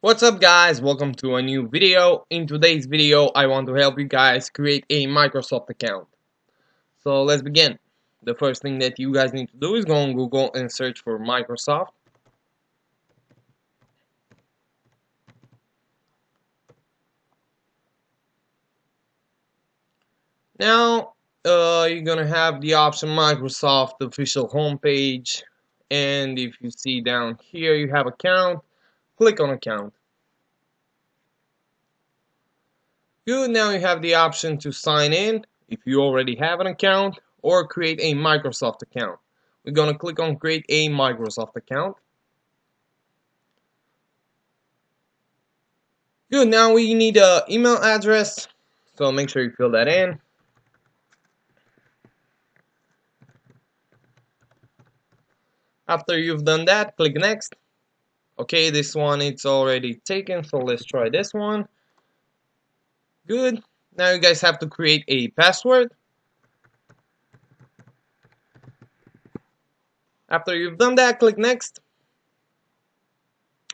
What's up guys, welcome to a new video. In today's video I want to help you guys create a Microsoft account. So let's begin. The first thing that you guys need to do is go on Google and search for Microsoft. Now you're gonna have the option Microsoft official homepage, and if you see down here you have account, click on account. Good, now you have the option to sign in if you already have an account or create a Microsoft account. We're gonna click on create a Microsoft account. Good, now we need an email address, so make sure you fill that in. After you've done that, click next. Okay, this one it's already taken, so let's try this one. Good, now you guys have to create a password. After you've done that, click next.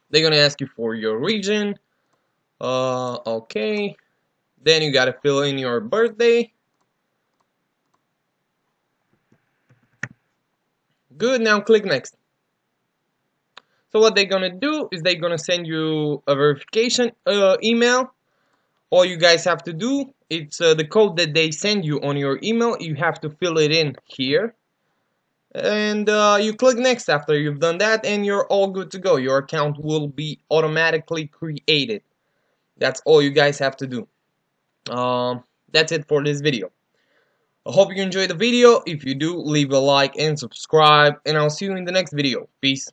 They're gonna ask you for your region. Okay. Then you gotta fill in your birthday. Good, now click next. So what they're gonna do is they're gonna send you a verification email. All you guys have to do, it's the code that they send you on your email. You have to fill it in here. And you click next after you've done that, and you're all good to go. Your account will be automatically created. That's all you guys have to do. That's it for this video. I hope you enjoyed the video. If you do, leave a like and subscribe, and I'll see you in the next video. Peace.